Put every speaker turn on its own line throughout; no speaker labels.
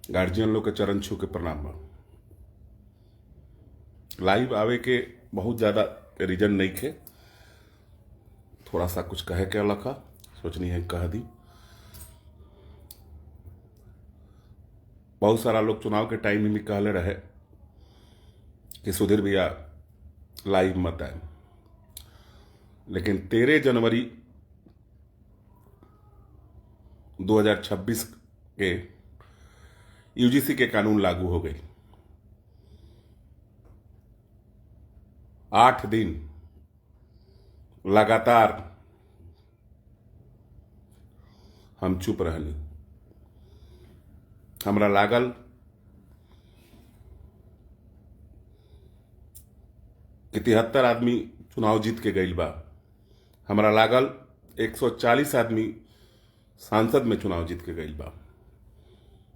Guardian लोग के चरण छू के प्रणाम बा। लाइव आवे के बहुत ज़्यादा रीजन नहीं थे, थोड़ा सा कुछ कहे के अलग सोचनी है कह दी। बहुत सारा लोग चुनाव के टाइम में भी कहले रहे कि सुधीर भैया लाइव मत आए, लेकिन 13 जनवरी 2026 के यूजीसी के कानून लागू हो गई। 8 दिन लगातार हम चुप रहनी। हमरा लागल कि 73 आदमी चुनाव जीत के गईल बा। हमरा लागल 140 आदमी सांसद में चुनाव जीत के गईल बा।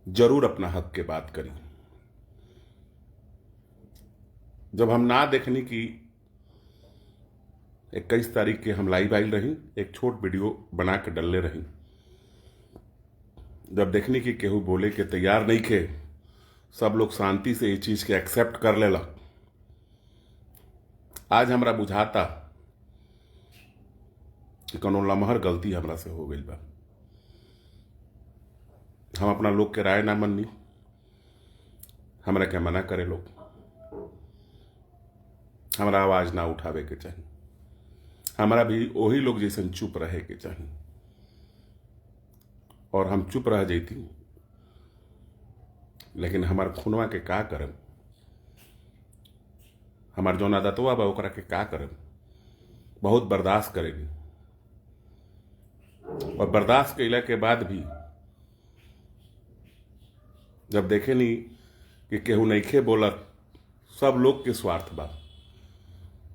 जरूर अपना हक के बात करी। जब हम ना देखनी कि 21 तारीख के हम लाइव आइल रही, एक छोट वीडियो बना के डलले रही। जब देखनी कि केहू बोले के तैयार नहीं थे, सब लोग शांति से ये चीज के एक्सेप्ट कर लेला। आज हमरा बुझाता कि कोनो लमहर गलती हमरा से हो गई बा। हम अपना लोग के राय ना मननी, हमरा के मना करे लोग, हमरा आवाज ना उठावे के चाहिए। हमरा भी वही लोग जैसे चुप रहे के चाहिए, और हम चुप रह जैती, लेकिन हमार खुनवा के का करब, हमार जौन आदतवा बा ओकरा के का करब। बहुत बर्दाश्त करेगी, और बर्दाश्त कैला के बाद भी जब देखे नहीं कि केहू नइखे बोलत, सब लोग के स्वार्थ बा।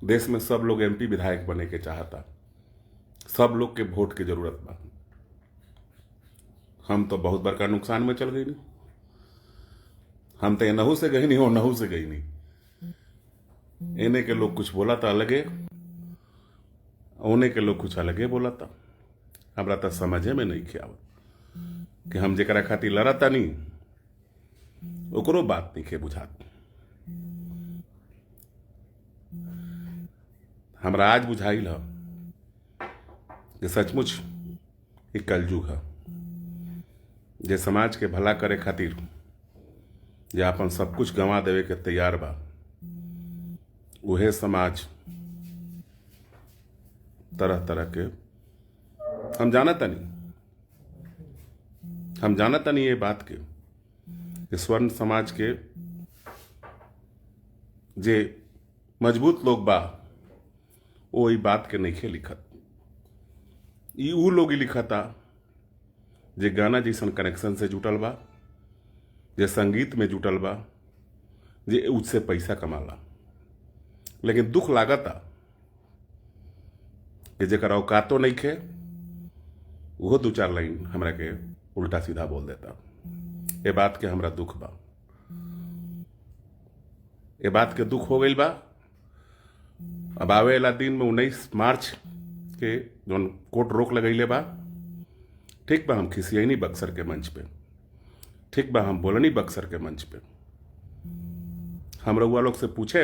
देश में सब लोग एमपी विधायक बने के चाहता, सब लोग के वोट की जरूरत बा। हम तो बहुत बड़का नुकसान में चल गई नहीं। हम तो नहू से गई नहीं और नहू से गई नहीं। इन्हें के लोग कुछ बोला था अलगे, उन्हें के लोग कुछ अलगे बोला था। हमरा तो समझे में नहीं खे आवत कि हम जेकरा खातिर लड़ता नहीं ओकरो बात नहीं खे बुझात। हमरा आज बुझाइल ह कि सचमुच ये कलयुग है, जे समाज के भला करे खातिर जे अपन सब कुछ गंवा देवे के तैयार बा, उहे समाज तरह तरह के हम जानत तनी ये बात के कि स्वर्ण समाज के जे मजबूत लोग बा वो ई बात के नइखे लिखत। ई ऊ लोग ही लिखता जे गाना जैसन कनेक्शन से जुटल बा, जे संगीत में जुटल बा, जे उससे पैसा कमाला। लेकिन दुख लागता कि जेकर औकातो नहीं खे वो 2-4 लाइन हमरा के उल्टा सीधा बोल देता। ये बात के हमरा दुख बा, ये बात के दुख हो गई बा। अब आवे वाला दिन में 19 मार्च के जौन कोर्ट रोक लगैले बा, ठीक बा हम खिसियनी बक्सर के मंच पे, ठीक बा हम बोलनी बक्सर के मंच पे। हम रउआ लोग से पूछे,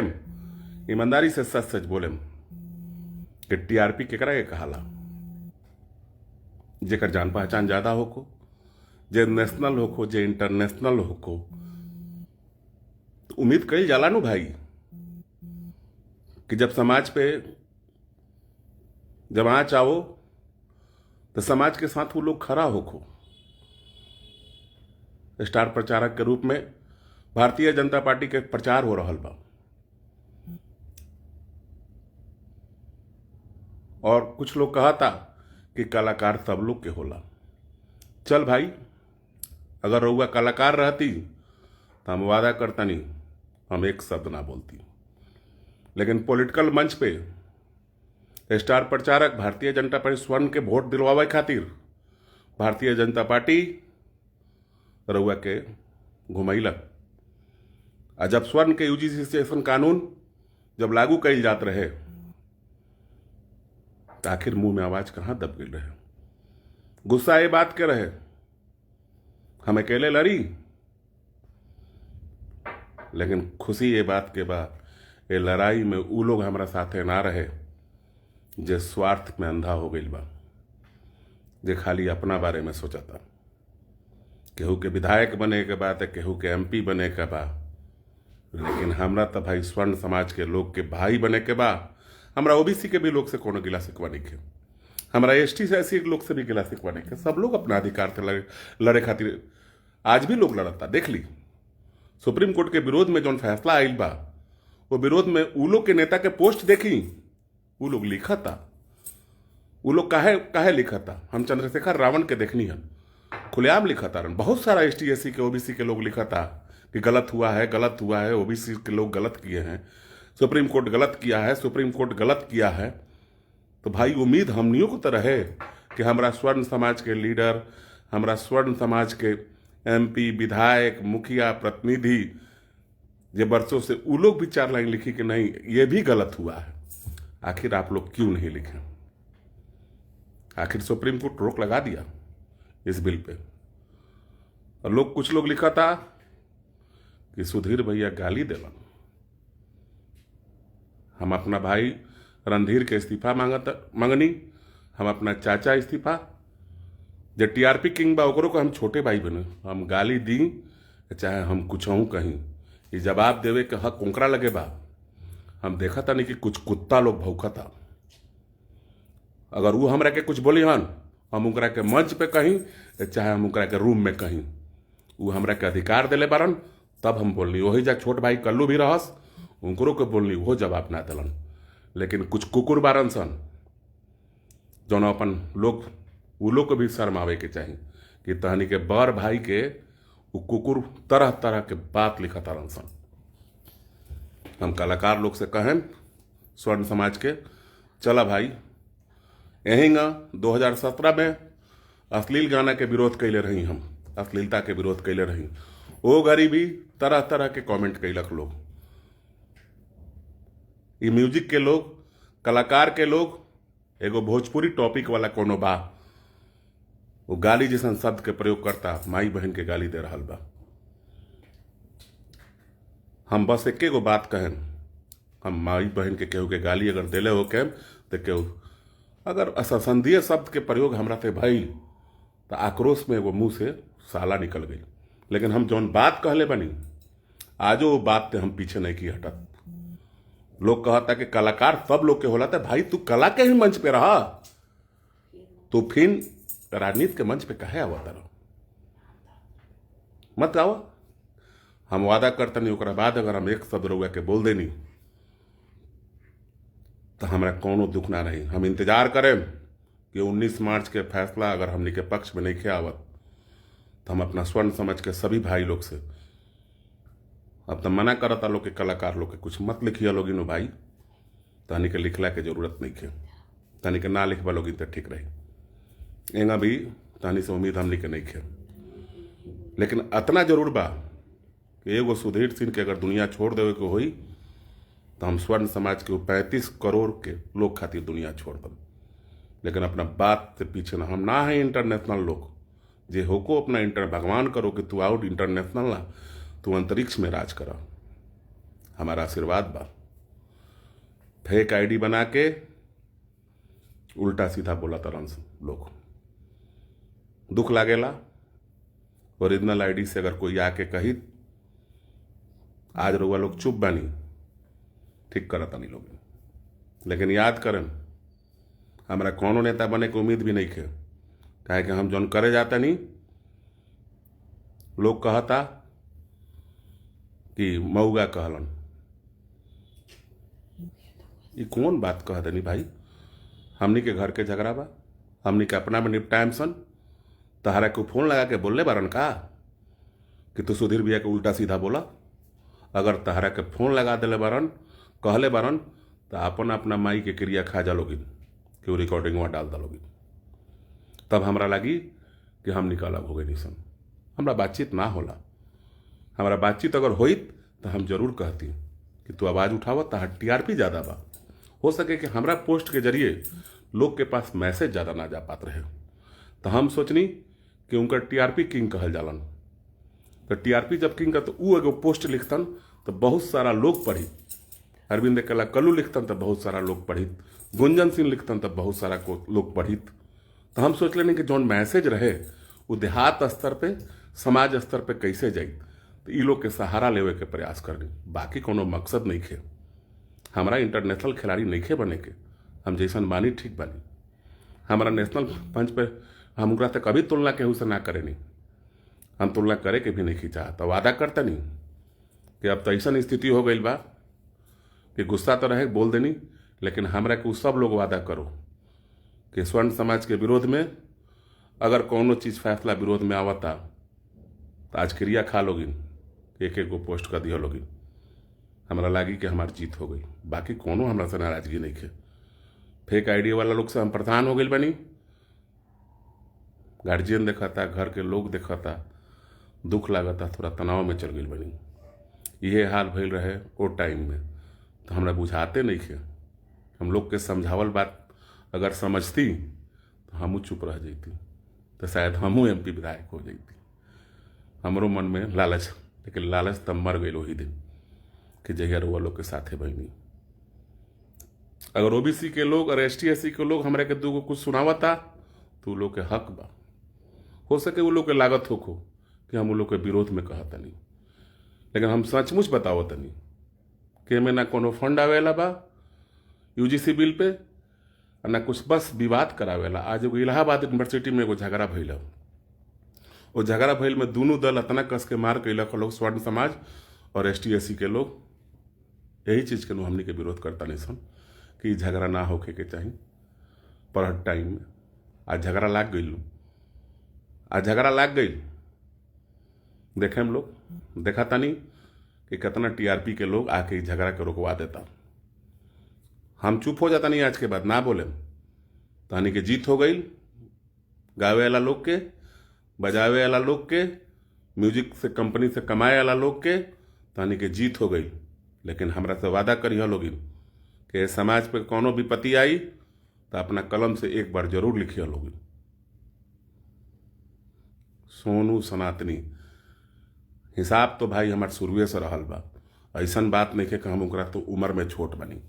ईमानदारी से सच सच बोले कि टीआरपी केकरा के कहाला। जेकर जान पहचान ज्यादा होको, जे नेशनल होको, जे इंटरनेशनल होको, तो उम्मीद कई जाला नु भाई कि जब समाज पे जब आँच आओ तो समाज के साथ वो लोग खड़ा होको। स्टार प्रचारक के रूप में भारतीय जनता पार्टी के प्रचार हो रहा बा, और कुछ लोग कहा था कि कलाकार सब लोग के होला। चल भाई, अगर रउआ कलाकार रहती तो हम वादा करता नहीं हम एक शब्द ना बोलती। लेकिन पॉलिटिकल मंच पे स्टार प्रचारक भारतीय जनता पार्टी स्वर्ण के वोट दिलवावे खातिर भारतीय जनता पार्टी रउआ के घुमैलक। आ जब स्वर्ण के यूजीसी कानून जब लागू कल जात रहे तो आखिर मुंह में आवाज कहां दब गई रहे। गुस्सा ये बात के रहे हम अकेले लड़ी लेकिन खुशी ये बात के बाद ये लड़ाई में उ लोग हमारा साथे ना रहे जे स्वार्थ में अंधा हो गई बा, जे खाली अपना बारे में सोचता। केहू के विधायक बने के बाद, केहू के MP बने के बा, लेकिन हमरा तो भाई स्वर्ण समाज के लोग के भाई बने के बा। हमरा OBC के भी लोग से कोनो गिला शिकवा नहीं के, हमरा ST से ऐसे लोग से भी गिला शिकवा नहीं के। सब लोग अपना अधिकार थे लड़े खातिर, आज भी लोग लड़ता। देख ली सुप्रीम कोर्ट के विरोध में जौन फैसला आयल बा, वो विरोध में उ लोग के नेता के पोस्ट देखी, उ लोग लिखा था। उ लोग काहे लिखा था, हम चंद्रशेखर रावण के देखनी है, खुलेआम लिखा था। बहुत सारा ST SC के OBC के लोग लिखा था कि गलत हुआ है, OBC के लोग गलत किए हैं, सुप्रीम कोर्ट गलत किया है, सुप्रीम कोर्ट गलत किया है। तो भाई उम्मीद हमनियों को तो रहे कि हमारा स्वर्ण समाज के लीडर, हमारा स्वर्ण समाज के MP, विधायक, मुखिया, प्रतिनिधि, जे बरसों से उ लोग भी 4 लाइन लिखी कि नहीं ये भी गलत हुआ है। आखिर आप लोग क्यों नहीं लिखे? आखिर सुप्रीम कोर्ट रोक लगा दिया इस बिल पे। और लोग, कुछ लोग लिखा था कि सुधीर भैया गाली देलन, हम अपना भाई रणधीर के इस्तीफा मांगनी, हम अपना चाचा इस्तीफा, जो TRP किंग बा ओकरो को हम छोटे भाई बने, हम गाली दी चाहे हम कुछ हूँ कहीं, ये जवाब देवे के हक उनकरा लगे बा। हम देखा था नहीं कि कुछ कुत्ता लोग भौंका था, अगर वो हमरा के कुछ बोली हन, हम उनकरा के मंच पे कहीं चाहे हम उनकरा के रूम में कहीं, वो हमरा के अधिकार दिले बारन, तब हम बोलनी। वही जा छोट भाई कल्लू भी रहस, उनको के बोलनी, वो जवाब ना दिलन। लेकिन कुछ कुकुर बारन सन जौन अपन लोग, उ लोग को भी शर्म आवे के चाहिए कि तहनी के बड़ भाई के वो कुकुर तरह तरह के बात लिखा तारन सन। हम कलाकार लोग से कहें स्वर्ण समाज के, चला भाई यहीं 2017 में अश्लील गाना के विरोध कैले रही, हम अश्लीलता के विरोध कैले रही, वो घड़ी भी तरह तरह के कमेंट कैलक लोग। ये म्यूजिक के लोग, कलाकार के लोग, एगो भोजपुरी टॉपिक वाला कोनो बा, वो गाली जैसन शब्द के प्रयोग करता, माई बहन के गाली दे रहा बा। हम बस एके गो बात कहें, हम माई बहन के केहू के गाली अगर दिले हो के तो केहू अगर असंसदीय शब्द के प्रयोग हमरा से भइल तो आक्रोश में वो मुंह से साला निकल गई। लेकिन हम जौन बात कहले बनी, आजो वो बात ते हम पीछे नहीं की हटत। लोग कहता कि कलाकार सब लोग के होला, था भाई तू कला के ही मंच पे रहा, तो फिर राजनीति के मंच पे कहे आवत रहो, मत आओ। हम वादा करतनी ओकरा बाद अगर हम एक शब्द रउआ के बोल देनी तो हमरा कोनो दुख ना रही। हम इंतजार करें कि 19 मार्च के फैसला अगर हमनी के पक्ष में नहीं आवत तो हम अपना स्वर्ण समझ के सभी भाई लोग से अब तो मना करता लोग के, कलाकार लोग के कुछ मत लिखिए लोगिन नो भाई, तहनी के लिखला के जरूरत नहीं है, तहनी के ना लिखवा लोगिन तो ठीक रही। एंगा भी तहनी से उम्मीद हमनी के नहीं है। लेकिन अतना जरूर बा कि एगो सुधीर सिंह के अगर दुनिया छोड़ देवे के होई तो हम स्वर्ण समाज के 35 करोड़ के लोग खातिर दुनिया छोड़ दम। लेकिन अपना बात से पीछे ना, हम ना है इंटरनेशनल लोग, जे होको अपना भगवान करो कि तू आउट इंटरनेशनल ना, तू अंतरिक्ष में राज करा, हमारा आशीर्वाद बा। फेक ID बना के उल्टा सीधा बोला तरन लोग, दुख लागेला। ओरिजिनल ID से अगर कोई आके कही, आज रउआ लोग चुप बानी, ठीक करता नहीं लोग। लेकिन याद करें, हमारा कोनो नेता बने के उम्मीद भी नहीं है, काहे कि हम जौन करे जाता नहीं, लोग कहता कि मऊगा कहलन। ये कौन बात कह देनी भाई? हमनी के घर के झगड़ा बा, हमनी के अपना में निपटाएम सन, तहरा को फोन लगा के बोलले बारन का कि तू सुधीर भैया के उल्टा सीधा बोला? अगर तहरा के फोन लगा दिले बारन, कहले बारन, तो अपना अपना माई के क्रिया खा जा लोगिन कि वो रिकॉर्डिंग वहाँ डाल दलोगी, तब हमरा लगी कि हम निकल हो गए निसन। हमरा बातचीत ना होला, हमारा बातचीत अगर होइत तो हम जरूर कहती कि तू आवाज़ उठावा, तहार TRP ज़्यादा बा। हो सके कि हमरा पोस्ट के जरिए लोग के पास मैसेज ज़्यादा ना जा पात रहे, तो हम सोचनी कि उनका TRP किंग कहल जालन। तो TRP जब किंग का तो ऊ एगो पोस्ट लिखतन तो बहुत सारा लोग पढ़ी, अरविंद कला कल्लू लिखतन तो बहुत सारा लोग पढ़ित, गुंजन सिंह लिखतन तो बहुत सारा लोग पढ़ित। तो हम सोच लेनी कि जौन मैसेज रहे वो देहात स्तर पे, समाज स्तर पे कैसे जाई, तो ई लोग के सहारा लेवे के प्रयास करनी। बाकी कोनो मकसद नहीं खे, हमारा इंटरनेशनल खिलाड़ी नहीं खे बने के, हम जैसन बानी ठीक बानी। हमारा नेशनल मंच पे हम उनका तक कभी तुलना केहू से ना करे नहीं, हम तुलना करे के भी नहीं चाहता। तो वादा करता नहीं कि अब तो ऐसा स्थिति हो गई बा कि गुस्सा तो रहे बोल देनी, लेकिन हमरा के सब लोग वादा करो कि स्वर्ण समाज के विरोध में अगर कोनो चीज़ फैसला विरोध में आवता तो आज क्रिया खा लोगिन, एक एक को पोस्ट कर दिया लोगिन, हमरा लागी कि हमारी जीत हो गई। बाकी कोनो हमरा से नाराजगी नहीं है। फेक आइडिया वाला लोग से हम परेशान हो गए बनी, गार्जियन देखता, घर के लोग देखता, दुख लागता, थोड़ा तनाव में चल गई बनी। ये हाल भइल रहे वो टाइम में, तो हमरा बुझाते नहीं थे। हम लोग के समझावल बात अगर समझती तो हमू चुप रह जाती, तो शायद हमू MP विधायक हो जाती। हमरो मन में लालच, लेकिन लालच तब मर गई वही दिन कि जहिया रुआ लोग के साथे बहनी। अगर OBC के लोग और ST/SC के लोग हमरा के दूगो कुछ सुनावता तो लोग के हक बा, हो सके वो लोग के लागत होखो कि हम वो लोग के विरोध में कहता नहीं, लेकिन हम सचमुच बताओ तनी कि में ना कोनो फंड आवेला बा UGC बिल पे, ना कुछ बस विवाद करावेला। आज एगो इलाहाबाद यूनिवर्सिटी में एगो झगड़ा भइल, वो झगड़ा भइल में दोनों दल इतना कस के मार कैलक लोग, स्वर्ण समाज और ST/SC के लोग। यही चीज़ के हमनी के विरोध करता नहीं सन कि झगड़ा ना होके के चाहिए पढ़त टाइम में। आज झगड़ा लाग गई, आज झगड़ा लाग गई। देखे हम लोग देखा तानी कि कितना TRP के लोग आके इस झगड़ा के रोकवा देता। हम चुप हो जाता नहीं, आज के बाद ना बोले। तानी के जीत हो गई, गावे वाला लोग के, बजावे वाला लोग के, म्यूजिक से कंपनी से कमाए वाला लोग के, तानी के जीत हो गई। लेकिन हमरा से वादा करिए लोगिन कि समाज पे कोनो विपत्ति आई तो अपना कलम से एक बार जरूर लिखिए लोगिन। सोनू सनातनी हिसाब तो भाई हमार शुरुए से रहल बा, ऐसा बात नहीं है कि हम उनकरा तो उम्र में छोट बनी,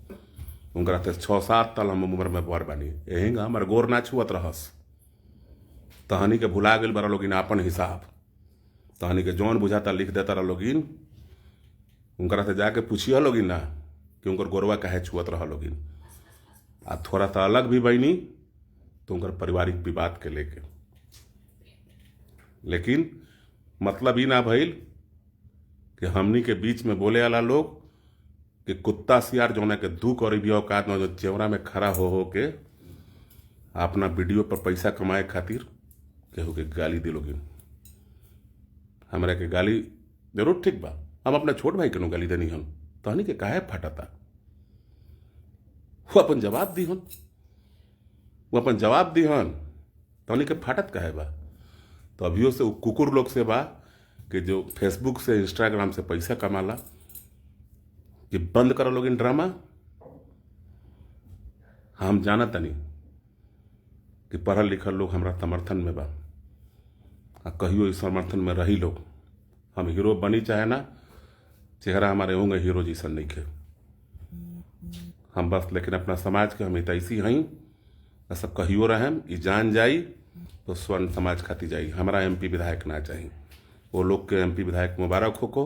उनकरा तो 6-7 साल हम उम्र में बड़ बनी। यही हमार गोर ना छुअत रहस, तहनी के भुला गई बड़ा लोगिन आपन हिसाब। तहनी के जौन बुझाता लिख देता रह लोगिन, उनकरा से जाके पूछिए लोगिन ना कि उनकर गोरवा काहे छुअत रह लोगिन। आ थोड़ा सा अलग भी बनी तो उनकर पारिवारिक विवाद के लेके, लेकिन मतलब ही ना भइल कि हमनी के बीच में बोले वाला लोग कि कुत्ता सियार जो के दुख और भी औकात न, जो चेवरा में खड़ा हो के अपना वीडियो पर पैसा कमाए खातिर केहू के गाली दिलोगिन। हमरा के गाली जरूर ठीक बा, हम अपना छोट भाई के गाली देनी हन, तहनी के काहे फटता। वो अपन जवाब दी हन, वो अपन जवाब दी हन, तहनी के फाटत काहे बा। तो अभियो से कुकुर लोग से बा कि जो फेसबुक से इंस्टाग्राम से पैसा कमाला, कि बंद करो लोग इन ड्रामा। हम जाना तनी कि पढ़ल लिखल लोग हमारा समर्थन में बा, कहियो इस समर्थन में रही लोग। हम हीरो बनी चाहे ना, चेहरा हमारे होंगे हीरो जैसा नहीं खे हम बस, लेकिन अपना समाज के हम ऐसी हई सब कहियो रहें कि जान जाई तो स्वर्ण समाज खाती जाई। हमारा MP विधायक ना चाहिए, वो लोग के MP विधायक मुबारक हो को,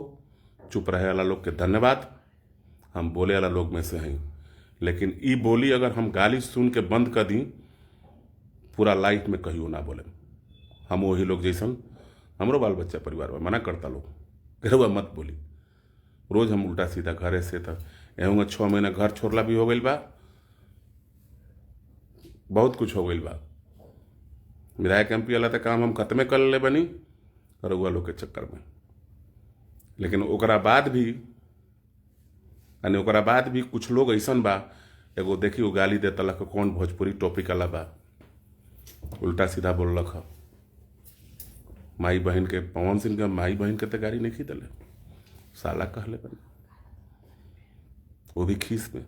चुप रहे वाला लोग के धन्यवाद। हम बोले वाला लोग में से हैं, लेकिन ई बोली अगर हम गाली सुन के बंद कर दी, पूरा लाइफ में कहियो ना बोले। हम वही लोग जैसन हमरो बाल बच्चा परिवार में मना करता लोग कि रउआ मत बोली। रोज हम उल्टा सीधा घरे से था एहूँगा 6 महीना घर छोड़ला भी हो गई बा, बहुत कुछ हो गई बा। विधायक MP वाला तो काम हम खत्मे कर ले बनी रउआ लोग के चक्कर में। लेकिन ओकरा बाद भी यानी ओकरा बाद भी कुछ लोग ऐसन बा, एगो देखी वो गाली देता लख कौन भोजपुरी टॉपिक वाला बा, उल्टा सीधा बोललक ह। माई बहन के, पवन सिंह के माई बहन के तो गाड़ी नहीं दिले, साला कहले बनी, वो भी खीस में।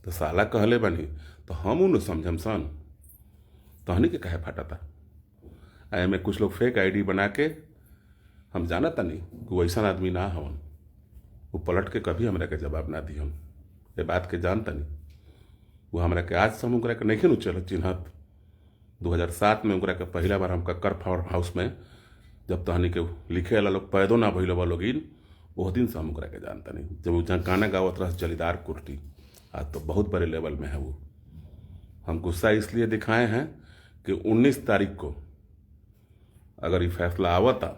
तो साला कहले बनी तो हम न समझम सन, तहनी के कहे फटता। में कुछ लोग फेक ID बना के, हम जानता नहीं कि वैसा आदमी ना हवन, वो पलट के कभी हमरा के जवाब ना दिहन, ये बात के जानता नहीं। वो हमरा के आज से हम ओकरा के नहीं चल चिन्हत। 2007 में ओकरा के पहला बार हम कक्कर फार्म हाउस में जब तहनी के लिखे वाला लोग पैदो ना भइल बा लोगिन, उस दिन से हम ओकरा के जानता नहीं। जब वो जहाँ गाना गावत रहा जलीदार कुर्ती, आज तो बहुत बड़े लेवल में है वो। हम गुस्सा इसलिए दिखाए हैं कि 19 तारीख को अगर ये फैसला आवता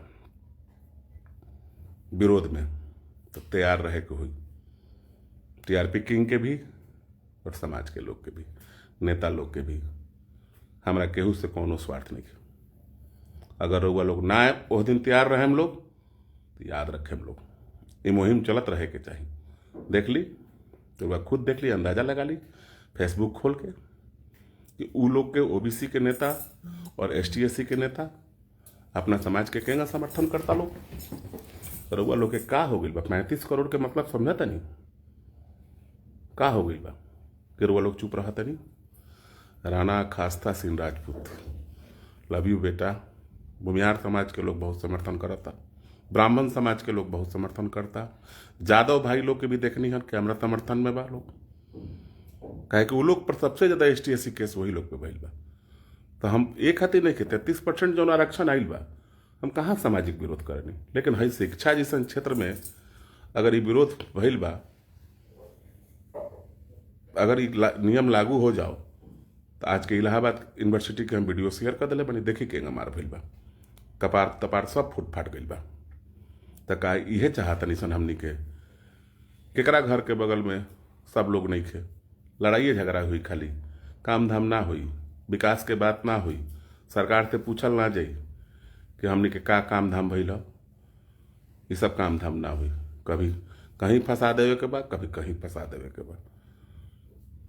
विरोध में तो तैयार रहे के हुई, टीआरपी किंग के भी और समाज के लोग के भी, नेता लोग के भी। हमरा केहू से कोनो स्वार्थ नहीं। अगर वह लोग ना आए उस दिन तैयार रहे हम लोग, तो याद रखे हम लोग ये मुहिम चलत रहे के चाहिए। देख ली तो वह खुद देख ली, अंदाजा लगा ली फेसबुक खोल के कि उ लोग के ओबीसी के नेता और एसटी/एससी के नेता अपना समाज के केंगा समर्थन करता लोग। रउआ लोग के का हो गई बा? 35 करोड़ के मतलब समझता नहीं का हो गई बा कि रउआ लोग चुप रहता नहीं। राणा खास्ता सिंह राजपूत, लव यू बेटा। भूमिहार समाज के लोग बहुत समर्थन करता, ब्राह्मण समाज के लोग बहुत समर्थन करता, जादव भाई लोग के भी देखनी है कि हमरा समर्थन में बा लोग, काहे कि वो लोग पर सबसे ज्यादा एसटी/एससी केस वही लोग पे भइल बा। तो हम एक खातिर नहीं के 33% जो आरक्षण आइल बा, हम कहाँ सामाजिक विरोध करनी। लेकिन है शिक्षा जैसन क्षेत्र में अगर ये विरोध भइल बा, अगर ये नियम लागू हो जाओ तो आज के इलाहाबाद यूनिवर्सिटी के हम वीडियो शेयर कर दिले बनी, देखी के मार भइल बा, कपार तपार सब फूट फाट गइल बा। तो का इहे चाहता निसन हमनी के केकरा घर के बगल में सब लोग नहीं खे, लड़ाइए झगड़ा हुई, खाली काम धाम ना हुई, विकास के बात ना हुई, सरकार से पूछल ना जाई कि हमनी के का काम धाम भइल, ये सब काम धाम ना हुई। कभी कहीं फंसा देवे के बाद, कभी कहीं फंसा देवे के बाद।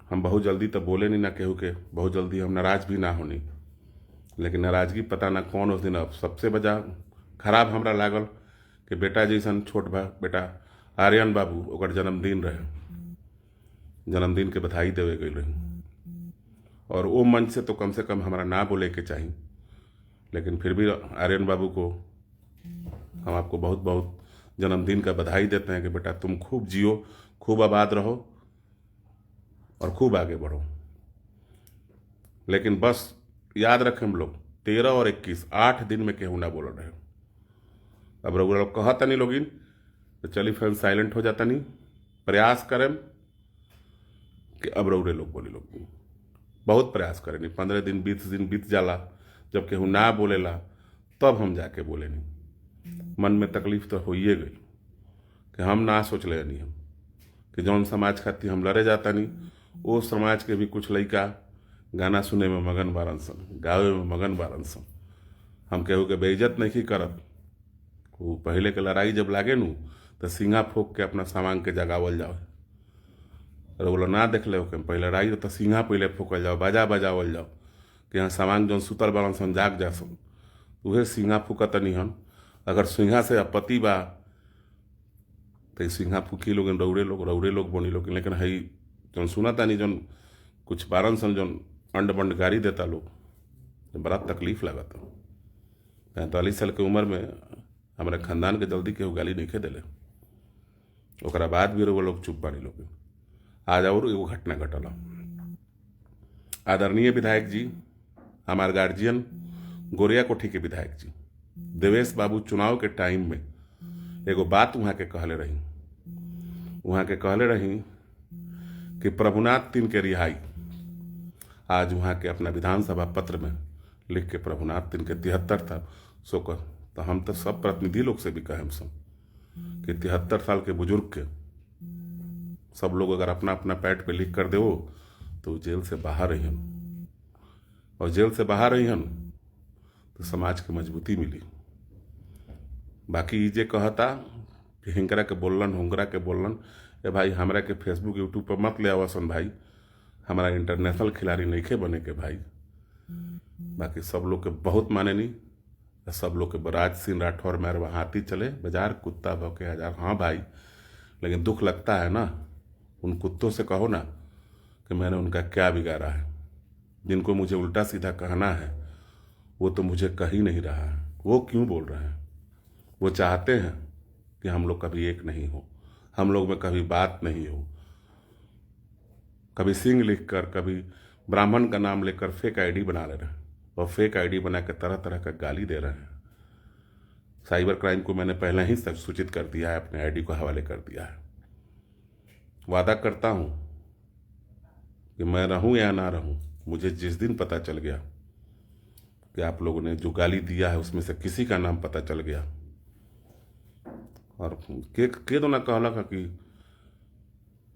हम बहुत जल्दी तो बोले नहीं ना केहू के, बहुत जल्दी हम नाराज भी ना होनी। लेकिन नाराजगी पता ना कौन उस दिन अब सबसे बड़ा खराब हमरा लागल कि बेटा जैसन छोट बा बेटा आर्यन बाबू, ओकर जन्मदिन रहे, जन्मदिन के बधाई देवे गई रही, और वो मंच से तो कम से कम हमारा ना बोले के चाहिए। लेकिन फिर भी आर्यन बाबू को हम आपको बहुत बहुत जन्मदिन का बधाई देते हैं कि बेटा तुम खूब जियो, खूब आबाद रहो और खूब आगे बढ़ो। लेकिन बस याद रखें हम लोग 13 और 21 8 दिन में केहू ना बोल रहे। अब लोग कहता नहीं लोगिन तो चलिए फिर साइलेंट हो जाता नहीं, प्रयास करें कि अब रउरे लोग बोले लोग बहुत प्रयास करें नहीं। 15 दिन 20 दिन बीत जाला, जब केहू ना बोलेला तब हम जाके बोले नहीं। मन में तकलीफ तो हो ही गई कि हम ना सोच ले नहीं हम कि जौन समाज खातिर हम लड़े जाता नहीं, वो समाज के भी कुछ लड़का गाना सुने में मगन बारन सन, गावे में मगन बारन सन। हम केहू के बेइज्जत नहीं करत। वो पहले के लड़ाई जब लागे नू तो सिंगा फोक के अपना सामान के जगावल जाओ, और वो ना देख ले पहले लड़ाई तो सिंगा पहले फोकल जाओ, बाजा बजावल जाओ कि यहाँ सामान जौन सुतल बारन सन जाग जा सन, उहे सिंगा फूकत नहीं हन। अगर सिंगा से आपत्ति बा तो सिंगा फूकी लोग रौड़े लोग बनी लोग। लेकिन हई जौन सुना तानी जौन कुछ बारन सन जौन अंड बंड गाड़ी देता लोग, तो बड़ा तकलीफ लगता। 45 साल की उम्र में हमारे खानदान के जल्दी केहू गाली नहीं खे दिले, ओकरा बाद भी वो लोग चुप बानी लोग। आज और एगो घटना घटल। आदरणीय विधायक जी, हमार गार्जियन गोरिया कोठी के विधायक जी देवेश बाबू चुनाव के टाइम में एगो बात वहाँ के कहले रही कि प्रभुनाथ तीन के रिहाई। आज वहाँ के अपना विधानसभा पत्र में लिख के प्रभुनाथ तीन के 73 था सोकर। तो हम तो सब प्रतिनिधि लोग से भी कहें सब कि 73 साल के बुजुर्ग के सब लोग अगर अपना अपना पैड पे लिख कर दे तो जेल से बाहर रही हन, और जेल से बाहर रही हन तो समाज के मजबूती मिली। बाकी जे कहता कि हिंकरा के बोलन हुंगरा के बोलन, ए भाई हमरा के फेसबुक यूट्यूब पर मत ले आवसन भाई, हमारा इंटरनेशनल खिलाड़ी नहीं खे बने के भाई। बाकी सब लोग के बहुत माने नहीं, सब लोग के बराज सिंह राठौर मेहरबा हाथी चले बाजार कुत्ता भौके हजार। हाँ भाई, लेकिन दुख लगता है ना, उन कुत्तों से कहो ना कि मैंने उनका क्या बिगाड़ा है। जिनको मुझे उल्टा सीधा कहना है वो तो मुझे कह ही नहीं रहा है। वो क्यों बोल रहे हैं? वो चाहते हैं कि हम लोग कभी एक नहीं हो। हम लोग में कभी बात नहीं हो। कभी सिंह लिखकर, कभी ब्राह्मण का नाम लेकर फेक आईडी बना ले रहे हैं और फेक आईडी बना कर तरह तरह का गाली दे रहे हैं। साइबर क्राइम को मैंने पहले ही सूचित कर दिया है, अपने आईडी को हवाले कर दिया है। वादा करता हूं कि मैं रहूं या ना रहूं, मुझे जिस दिन पता चल गया कि आप लोगों ने जो गाली दिया है उसमें से किसी का नाम पता चल गया और के तो ना कहला कि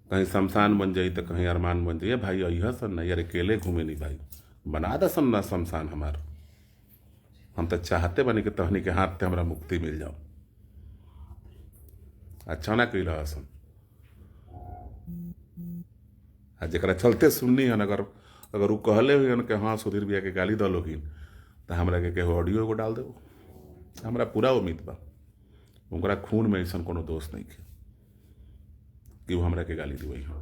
कहीं शमशान बन जाई तो कहीं अरमान बन जाइए भाई, यह सब नहीं यार, अकेले घूमे नहीं भाई, बना दा ना शमशान हमार। हम तो चाहते बने कि तहनी के हाथ से हमारा मुक्ति मिल जाओ। अच्छा ना कैल हसन आ जरा चलते सुननी हन, अगर वो कहले हुई हन कि हाँ सुधीर भैया के गाली दलोगिन तो हमरा के ऑडियो एगो डाल देव। हमरा पूरा उम्मीद बा उनका खून में ऐसा कोनो दोष नहीं है कि वो हमरा के गाली दिवई हो।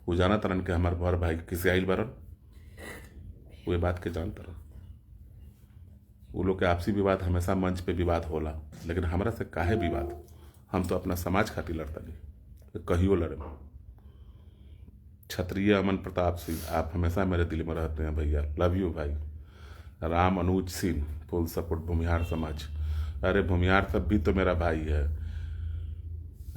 वो जाना तरन के हमार बड़ भाई किसे आइल बरन, वो बात के जान तरन। वो लोग के आपसी विवाद हमेशा मंच पे विवाद होला, लेकिन हमरा से काहे विवाद? हम तो अपना समाज खातिर लड़ता नहीं, कहियो लड़े। क्षत्रिय अमन प्रताप सिंह, आप हमेशा मेरे दिल में रहते हैं भैया, लव यू भाई। राम अनुज सिंह, फुल सपोर्ट भूमिहार समाज। अरे भूमिहार सब भी तो मेरा भाई है,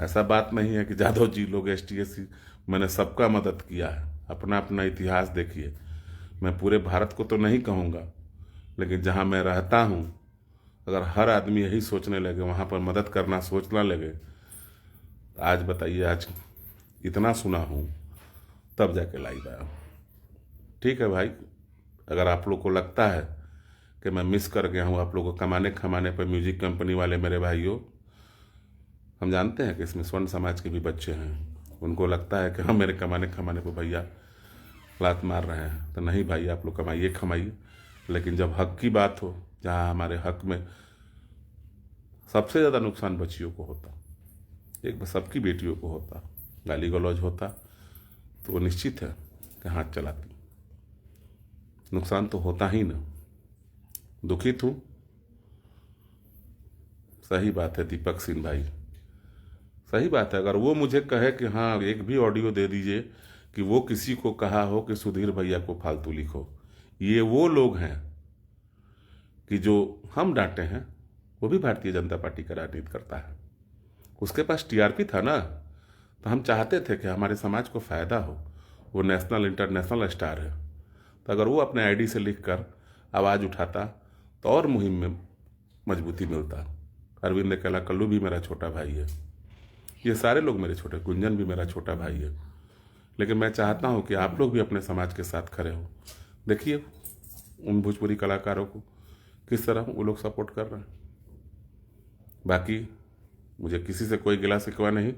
ऐसा बात नहीं है कि जादव जी लोग STSC, मैंने सबका मदद किया है। अपना अपना इतिहास देखिए। मैं पूरे भारत को तो नहीं कहूँगा, लेकिन जहाँ मैं रहता हूँ अगर हर आदमी यही सोचने लगे, वहाँ पर मदद करना सोचना लगे, तो आज बताइए, आज इतना सुना हूँ तब जाके लाइव आया। ठीक है भाई, अगर आप लोग को लगता है कि मैं मिस कर गया हूँ आप लोगों को कमाने खमाने पर, म्यूजिक कंपनी वाले मेरे भाइयों, हम जानते हैं कि इसमें स्वर्ण समाज के भी बच्चे हैं, उनको लगता है कि हम मेरे कमाने खमाने पर भैया लात मार रहे हैं, तो नहीं भाई, आप लोग कमाइए खमाइए, लेकिन जब हक की बात हो, जहाँ हमारे हक में सबसे ज़्यादा नुकसान बच्चियों को होता, एक सबकी बेटियों को होता, गाली गलौज होता, तो वो निश्चित है कि हाथ चलाती। नुकसान तो होता ही ना। दुखित हूँ, सही बात है दीपक सिंह भाई, सही बात है। अगर वो मुझे कहे कि हाँ एक भी ऑडियो दे दीजिए कि वो किसी को कहा हो कि सुधीर भैया को फालतू लिखो, ये वो लोग हैं कि जो हम डांटे हैं, वो भी भारतीय जनता पार्टी का राजनीति करता है, उसके पास TRP था ना, तो हम चाहते थे कि हमारे समाज को फायदा हो। वो नेशनल इंटरनेशनल स्टार है, तो अगर वो अपने आईडी से लिखकर आवाज़ उठाता तो और मुहिम में मजबूती मिलता। अरविंद कला कल्लू भी मेरा छोटा भाई है, ये सारे लोग मेरे छोटे, गुंजन भी मेरा छोटा भाई है, लेकिन मैं चाहता हूं कि आप लोग भी अपने समाज के साथ खड़े हो। देखिए उन भोजपुरी कलाकारों को किस तरह वो लोग सपोर्ट कर रहे हैं। बाकी मुझे किसी से कोई गिला शिकवा नहीं,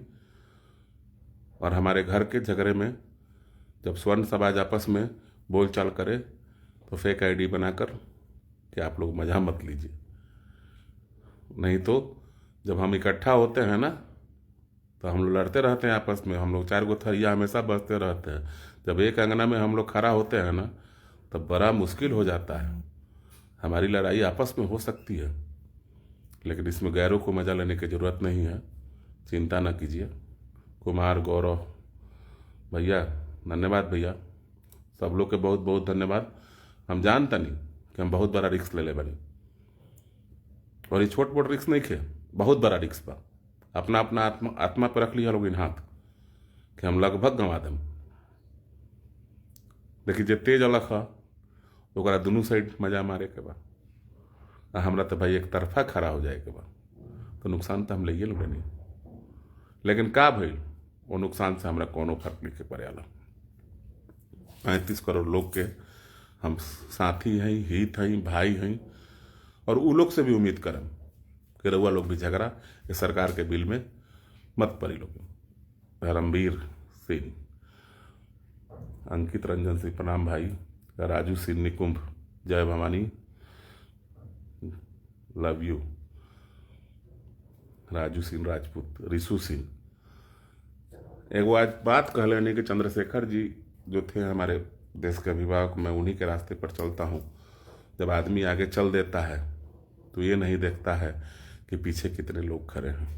और हमारे घर के झगड़े में जब स्वर्ण समाज आपस में बोलचाल करे तो फेक आईडी बनाकर कि आप लोग मजा मत लीजिए, नहीं तो जब हम इकट्ठा होते हैं ना तो हम लोग लड़ते रहते हैं आपस में, हम लोग 4 गो थरिया हमेशा बजते रहते हैं। जब एक अंगना में हम लोग खड़ा होते हैं ना तब बड़ा मुश्किल हो जाता है। हमारी लड़ाई आपस में हो सकती है, लेकिन इसमें गैरों को मजा लेने की ज़रूरत नहीं है, चिंता न कीजिए। कुमार गौरव भैया धन्यवाद, भैया सब लोग के बहुत बहुत धन्यवाद। हम जानता नहीं कि हम बहुत बड़ा रिस्क ले ले बनी, और ये छोट मोट रिस्क नहीं खे, बहुत बड़ा रिस्क बा। अपना अपना आत्मा पर रख लिया लोग इन हाथ कि हम लगभग गंवा दें। देखिए जे तेज अलग है ओकरा दोनों साइड मजा मारे के बा, हमरा तो भाई एक तरफा खड़ा हो जाए के बा, तो नुकसान तो हम ले लोग नहीं, लेकिन का भइल वो नुकसान से हमरा कोनो फर्क नहीं के पड़ेला। 35 करोड़ लोग के हम साथी हैं, हित हैं, भाई हैं, और उ लोग से भी उम्मीद करम कि रउआ लोग भी झगड़ा ये सरकार के बिल में मत पड़ी लोग। धर्मवीर सिंह, अंकित रंजन सिंह प्रणाम भाई, राजू सिंह निकुंभ जय भवानी, लव यू। राजू सिंह राजपूत, रिशु सिंह, एगो आज बात कह लेनी कि चंद्रशेखर जी जो थे हमारे देश के अभिभावक, मैं उन्हीं के रास्ते पर चलता हूँ। जब आदमी आगे चल देता है तो ये नहीं देखता है कि पीछे कितने लोग खड़े हैं।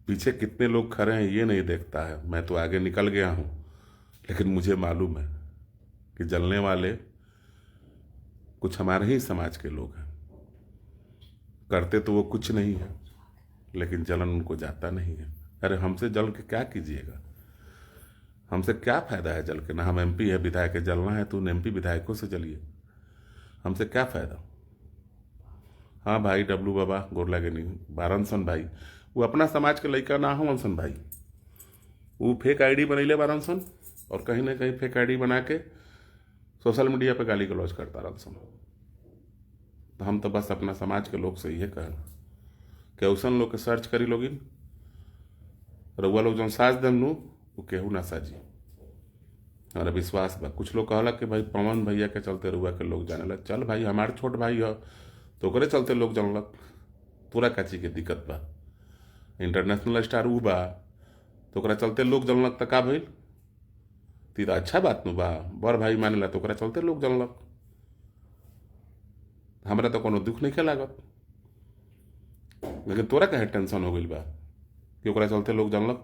पीछे कितने लोग खड़े हैं ये नहीं देखता है। मैं तो आगे निकल गया हूँ, लेकिन मुझे मालूम है कि जलने वाले कुछ हमारे ही समाज के लोग हैं। करते तो वो कुछ नहीं है, लेकिन जलन उनको जाता नहीं है। अरे हमसे जल के क्या कीजिएगा? हमसे क्या फायदा है जल के? ना हम एमपी है, विधायक है, जलना है तो उन एमपी विधायकों से जलिए, हमसे क्या फायदा? हाँ भाई डब्लू बाबा गोर लगे नहीं बारनसन भाई, वो अपना समाज के लड़का ना हो अनसन भाई, वो फेक आईडी बनैले बारनसन और कहीं ना कहीं फेक आईडी बना के सोशल मीडिया पे गाली गलौज करता रहसन। तो हम तो बस अपना समाज के लोग से ये कहें कि उसन लोग के सर्च करी लोगिन, रउआ लोग जौन साज दम नू वो केहू ना साजी। हमारा विश्वास बा। कुछ लोग कहला कि भाई पवन भैया के चलते रउआ के लोग जाने लग। चल भाई हमारे छोट भाई हो तो ओकरे चलते लोग जानलक, तोरा का चीज के दिक्कत बा? इंटरनेशनल स्टार ऊ बा तो ओकरा चलते लोग जानलक त का भइल? ती तो अच्छा बात नु बा, बड़ भाई मानेला तो ओकरा चलते लोग जानलक। हमरा तो कोनो दुख नहीं लागत, लेकिन तोरा काहे टेंशन हो गइल बा कि ओकरा चलते लोग जानलक?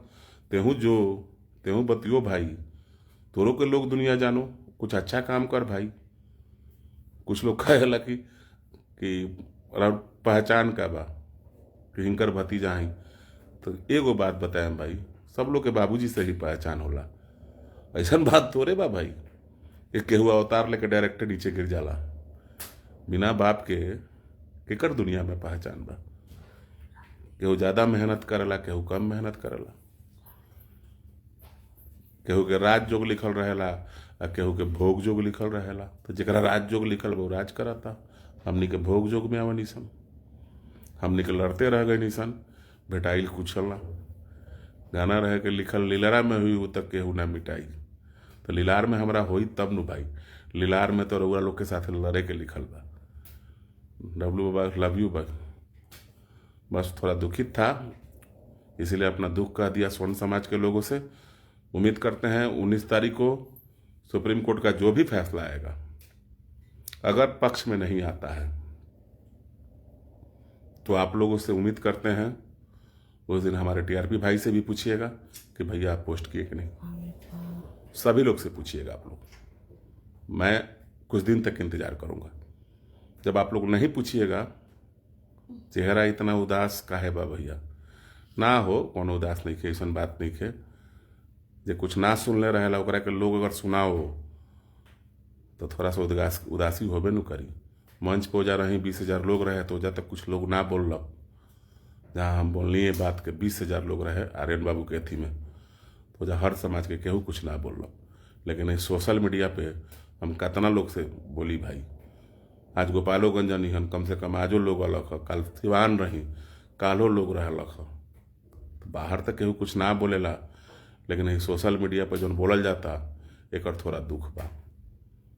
तेहू बतियो भाई, तोरो के लोग दुनिया जानो, कुछ अच्छा काम कर भाई। कुछ लोग कहेला कि पहचान का बा कि हिंकर भतीजा ही, तो एगो बात बताएं भाई, सब लोग के बाबूजी से ही पहचान होला। ऐसा बात थोड़े बा भाई एक केहू अवतार लेके डायरेक्ट नीचे गिर जाला। बिना बाप के केकर दुनिया में पहचान बा? केहू ज्यादा मेहनत करेला, केहू कम मेहनत करेला, केहू के राज जोग लिखल रहेला आ केहू के भोग जोग लिखल रहेला। तो जरा राज जोग लिखल वो राज करता, हमनी के भोग जोग में आवनी सन, हमनी के लड़ते रह गए निसन, भेटाइल कुछ ना। गाना रहे के लिखल लीलारा में हुई वो तक केहू ना मिटाई, तो लीलार में हमरा होई तब नु भाई। लीलार में तो रउआ लोग के साथ लड़े के लिखल बा। डब्लू बाबा लव यू भाई, बस थोड़ा दुखित था इसीलिए अपना दुख कह दिया स्वर्ण समाज के लोगों से। उम्मीद करते हैं 19 तारीख को सुप्रीम कोर्ट का जो भी फैसला आएगा, अगर पक्ष में नहीं आता है तो आप लोगों से उम्मीद करते हैं उस दिन हमारे टीआरपी भाई से भी पूछिएगा कि भैया आप पोस्ट किए कि नहीं। सभी लोग से पूछिएगा आप लोग। मैं कुछ दिन तक इंतजार करूंगा। जब आप लोग नहीं पूछिएगा चेहरा इतना उदास काहे बा भैया? ना हो कोनो उदास नहीं खे, ऐसा बात नहीं खे। जे कुछ ना सुनले रहेला ओकरा के लोग अगर सुनाओ तो थोड़ा सा उदासी होबे न करी। मंच पे जा रही 20,000 लोग रहे तो जा तक कुछ लोग ना बोलक, जहाँ हम बोलनी है बात के 20,000 लोग रहे आर्यन बाबू के अथी में, तो जा हर समाज के केहू कुछ ना बोलक। लेकिन इस सोशल मीडिया पे हम कितना लोग से बोली भाई। आज गोपालोगंज निहन कम से कम आजो लोग अलग ह, कल सिवान रही कालो लोग रहलक ह। तो बाहर तक केहू कुछ ना बोलेला, लेकिन ये सोशल मीडिया पर जौन बोलल जाता एक थोड़ा दुख बा।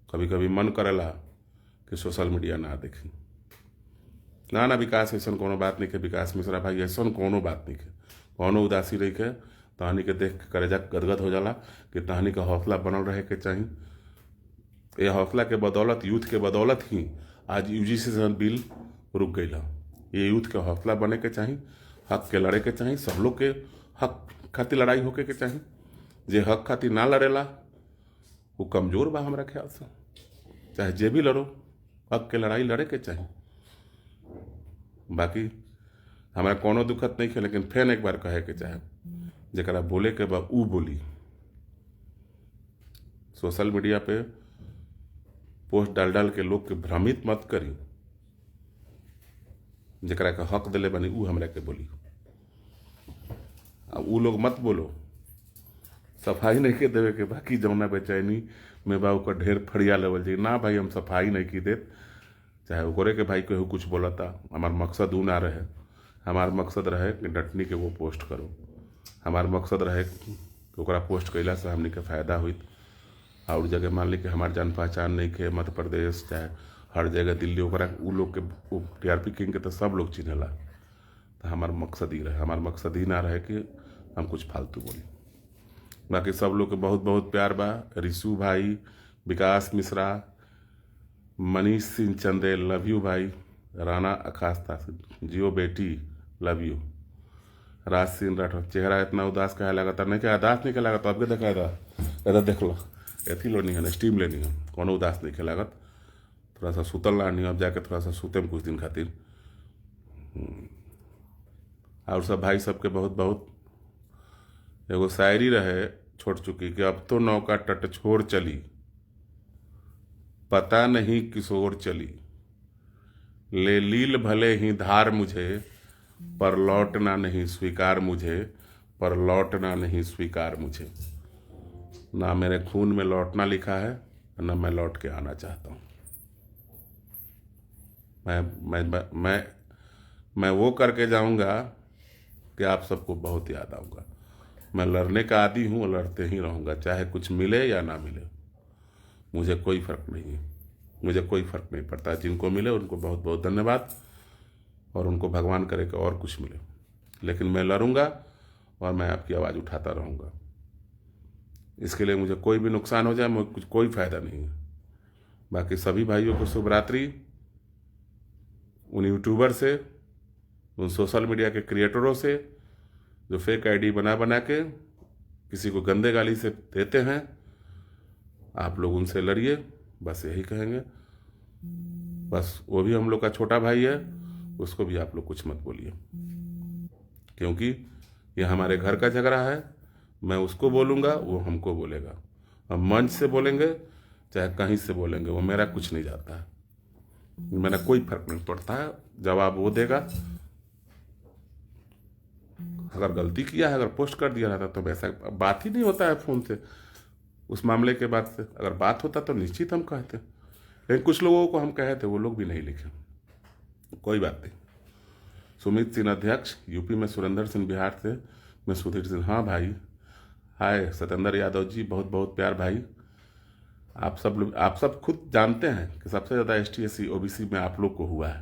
कभी कभी मन करेला कि सोशल मीडिया ना देखी। ना विकास ऐसा कोनो बात नहीं के, विकास मिश्रा भाई ऐसा कोनो बात नहीं के, कोनो उदासी रही के तहनी के देख के करेजा गदगद हो जाला कि तहनी का हौसला बनल रहे के चाहिए। ये हौसला के बदौलत, यूथ के बदौलत ही आज यूजीसी बिल रुक गई। ये यूथ के हौसला बने के चाहिए, हक के लड़े के चाहिए, सब लोग के हक खातिर लड़ाई होके के चाहिए। जे हक खातिर ना लड़ेला वो कमजोर बा हमरा ख्याल से। चाहे जे भी लड़ो, हक के लड़ाई लड़े के चाहिए। बाकी हमारा कोनो दुखत नहीं है, लेकिन फिर एक बार कहे के चाहे जरा बोले के बा ऊ बोली। सोशल मीडिया पे पोस्ट डाल के लोग के भ्रमित मत करी। जरा का हक दिले बनी ऊ हमरा के बोली, अब ऊ लोग मत बोलो। सफाई नहीं के देवे के बाकी जमुना बेचैनी में बा का ढेर फड़िया लेवल जी ना भाई, हम सफाई नहीं की देत। चाहे ओकरे के भाई केहू कुछ बोलता, हमार मकसद ऊ ना रहे। हमार मकसद रहे कि डटनी के वो पोस्ट करो। हमार मकसद रहे कि ओकरा पोस्ट कैला से हमने के फायदा हुई। और जगह मान ली कि हमार जान पहचान नहीं के मध्य प्रदेश चाहे हर जगह दिल्ली, ओकरा उ लोग के टीआरपी किंग के तो सब लोग चिन्हला। तो हमार मकसद ही रहे, हमार मकसद ही ना रहे कि हम कुछ फालतू बोली। बाकी सब लोग के बहुत बहुत प्यार बा। रिशु भाई, विकास मिश्रा, मनीष सिंह चंदेल लव यू भाई, राना अखास्ता जियो बेटी लव यू, राजसीन राठौर, चेहरा इतना उदास कहा लगा था, नहीं क्या उदास नहीं लगा तो आपके देखा था, कहता देख लो एथी लो नहीं है, स्टीम लेनी है, कोनो उदास नहीं के लागत, थोड़ा सा सुतल नहीं, अब जाके थोड़ा सा सुते में कुछ दिन खातिर। और सब भाई सबके बहुत बहुत। एगो शायरी रहे छोड़ चुकी कि अब तो नौका तट छोड़ चली, पता नहीं किस ओर चली, ले लील भले ही धार मुझे, पर लौटना नहीं स्वीकार मुझे, पर लौटना नहीं स्वीकार मुझे। ना मेरे खून में लौटना लिखा है, ना मैं लौट के आना चाहता हूँ। मैं वो करके जाऊंगा कि आप सबको बहुत याद आऊंगा। मैं लड़ने का आदी हूँ, लड़ते ही रहूंगा, चाहे कुछ मिले या ना मिले, मुझे कोई फर्क नहीं है, मुझे कोई फर्क नहीं पड़ता। जिनको मिले उनको बहुत बहुत धन्यवाद, और उनको भगवान करे कि और कुछ मिले, लेकिन मैं लड़ूंगा और मैं आपकी आवाज़ उठाता रहूंगा। इसके लिए मुझे कोई भी नुकसान हो जाए, मुझे कुछ कोई फायदा नहीं है। बाकी सभी भाइयों को शुभ रात्रि। उन यूट्यूबर से, उन सोशल मीडिया के क्रिएटरों से जो फेक आईडी बना बना के किसी को गंदे गाली से देते हैं, आप लोग उनसे लड़िए, बस यही कहेंगे। बस वो भी हम लोग का छोटा भाई है, उसको भी आप लोग कुछ मत बोलिए, क्योंकि ये हमारे घर का झगड़ा है। मैं उसको बोलूँगा, वो हमको बोलेगा। हम मंच से बोलेंगे चाहे कहीं से बोलेंगे, वो मेरा कुछ नहीं जाता है, मेरा कोई फर्क नहीं पड़ता है। जवाब वो देगा। अगर गलती किया है, अगर पोस्ट कर दिया रहता तो वैसा बात ही नहीं होता है फ़ोन से, उस मामले के बाद से। अगर बात होता तो निश्चित हम कहते, लेकिन कुछ लोगों को हम कहे थे, वो लोग भी नहीं लिखे। कोई बात नहीं। सुमित सिंह अध्यक्ष यूपी में, सुरेंद्र सिंह बिहार से, मैं सुधीर सिंह। हाँ भाई, हाय सत्येंद्र यादव जी, बहुत बहुत प्यार भाई। आप सब खुद जानते हैं कि सबसे ज़्यादा ST SC OBC में आप लोग को हुआ है,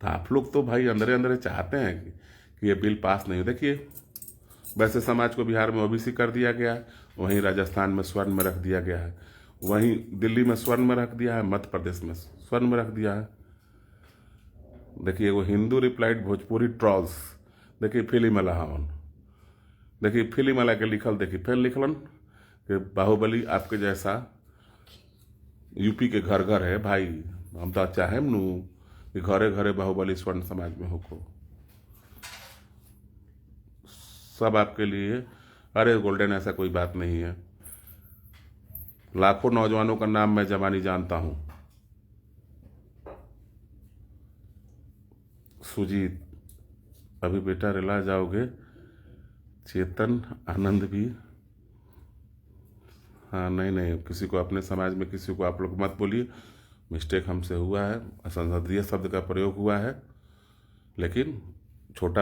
तो आप लोग तो भाई अंदर अंदर चाहते हैं कि ये बिल पास नहीं हो। देखिए, वैसे समाज को बिहार में OBC कर दिया गया है, वहीं राजस्थान में स्वर्ण में रख दिया गया है, वहीं दिल्ली में स्वर्ण में रख दिया है, मध्य प्रदेश में स्वर्ण में रख दिया है। देखिए, वो हिंदू रिप्लाइड भोजपुरी ट्रॉल्स, देखिए फिल्म वाला हवन, देखिए फिल्म वाला के लिखल, देखिए फिर लिखलन कि बाहुबली आपके जैसा यूपी के घर घर है भाई। हम तो चाहे नू कि घरे घरे बाहुबली स्वर्ण समाज में होको, सब आपके लिए। अरे गोल्डन, ऐसा कोई बात नहीं है। लाखों नौजवानों का नाम मैं जवानी जानता हूं। सुजीत, अभी बेटा रिला जाओगे। चेतन, आनंद भी, हाँ नहीं, किसी को अपने समाज में किसी को आप लोग मत बोलिए, मिस्टेक हमसे हुआ है, असंसदीय शब्द का प्रयोग हुआ है, लेकिन छोटा